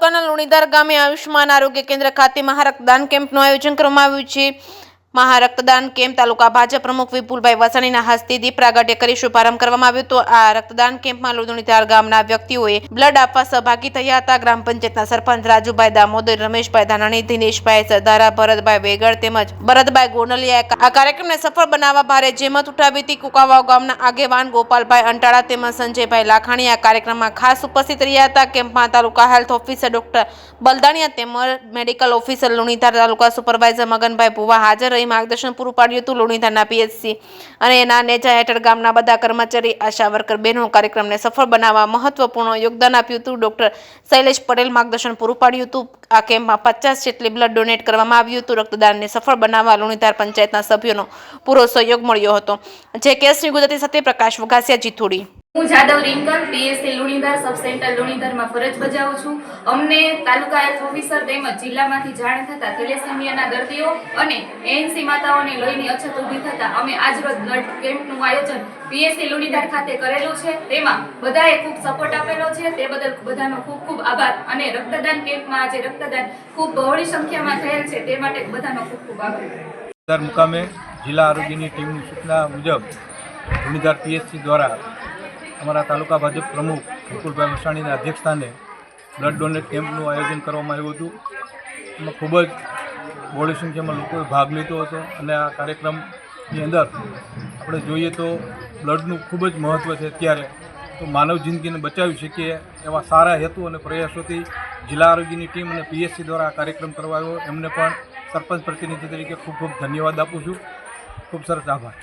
તાલુકાના લુણીધાર ગામે આયુષ્માન આરોગ્ય કેન્દ્ર ખાતે મહારક્તદાન કેમ્પનું આયોજન કરવામાં આવ્યું છે। મહારક્તદાન કેમ્પ તાલુકા ભાજપ પ્રમુખ વિપુલભાઈ વસાણીના હસ્તે દીપ પ્રાગટ્ય કરી શુભારંભ કરવામાં આવ્યો હતો। આ રક્તદાન કેમ્પમાં લુણીધાર ગામના વ્યક્તિઓએ બ્લડ આપવા સહભાગી થયા હતા। ગ્રામ પંચાયતના સરપંચ રાજુભાઈ દામોદર, રમેશભાઈ ધાનાણી, દિનેશભાઈ સરદારા, ભરતભાઈ વેગડ તેમજ ભરતભાઈ ગોનલિયા આ કાર્યક્રમને સફળ બનાવવા ભારે જહેમત ઉઠાવી હતી। કુકાવાવ ગામના આગેવાન ગોપાલભાઈ અંટાળા તેમજ સંજયભાઈ લાખાણી આ કાર્યક્રમમાં ખાસ ઉપસ્થિત રહ્યા હતા। કેમ્પમાં તાલુકા હેલ્થ ઓફિસર ડોક્ટર બલદાણિયા તેમજ મેડિકલ ઓફિસર લુણીધાર, તાલુકા સુપરવાઇઝર મગનભાઈ ભુવા હાજર માર્ગદર્શન પૂરું પાડ્યું હતું। લુણીધારના પીએચસી અને એના નેજા હેઠળ ગામના બધા કર્મચારી, આશા વર્કર બહેનો કાર્યક્રમને સફળ બનાવવા મહત્વપૂર્ણ યોગદાન આપ્યું હતું। ડોક્ટર શૈલેષ પટેલ માર્ગદર્શન પૂરું પાડ્યું હતું। આ કેમ્પમાં 50 જેટલી બ્લડ ડોનેટ કરવામાં આવ્યું હતું। રક્તદાનને સફળ બનાવવા લુણીધાર પંચાયતના સભ્યોનો પૂરો સહયોગ મળ્યો હતો। જે કેસની ગુજરાતી સાથે પ્રકાશ વઘાસિયા, જીથોડી। હું Jadav Rinkal PSC Lunidhar sub centre લુણીધારમાં ફરજ બજાવું છું। અમને તાલુકા હેલ્થ ઓફિસર તેમજ જિલ્લામાંથી જાણ થતાં થેલેસેમિયાના દર્દીઓ અને એએનસી માતાઓને લોહીની અછત ઊભી થતાં અમે આજરોજ બ્લડ કેમ્પનું આયોજન પીએસસી લુણીધાર ખાતે કરેલું છે। તેમાં બધાએ ખૂબ સપોર્ટ આપેલો છે, તે બદલ બધાનો ખૂબ ખૂબ આભાર। અને રક્તદાન કેમ્પમાં આજે રક્તદાન ખૂબ બહોળી સંખ્યામાં થયેલ છે, તે માટે બધાનો ખૂબ ખૂબ આભાર। મુકામે જિલ્લા આરોગ્યની ટીમની સૂચના મુજબ લુણીધાર પીએચસી દ્વારા અમારા તાલુકા ભાજપ પ્રમુખ વિપુલભાઈ વસાણીના અધ્યક્ષસ્થાને બ્લડ ડોનેટ કેમ્પનું આયોજન કરવામાં આવ્યું હતું। એમાં ખૂબ જ બહોળી સંખ્યામાં લોકોએ ભાગ લીધો હતો અને આ કાર્યક્રમની અંદર આપણે જોઈએ તો બ્લડનું ખૂબ જ મહત્ત્વ છે। અત્યારે તો માનવ જિંદગીને બચાવી શકીએ એવા સારા હેતુ અને પ્રયાસોથી જિલ્લા આરોગ્યની ટીમ અને પીએચસી દ્વારા આ કાર્યક્રમ કરવા આવ્યો, એમને પણ સરપંચ પ્રતિનિધિ તરીકે ખૂબ ખૂબ ધન્યવાદ આપું છું। ખૂબ સરસ, આભાર।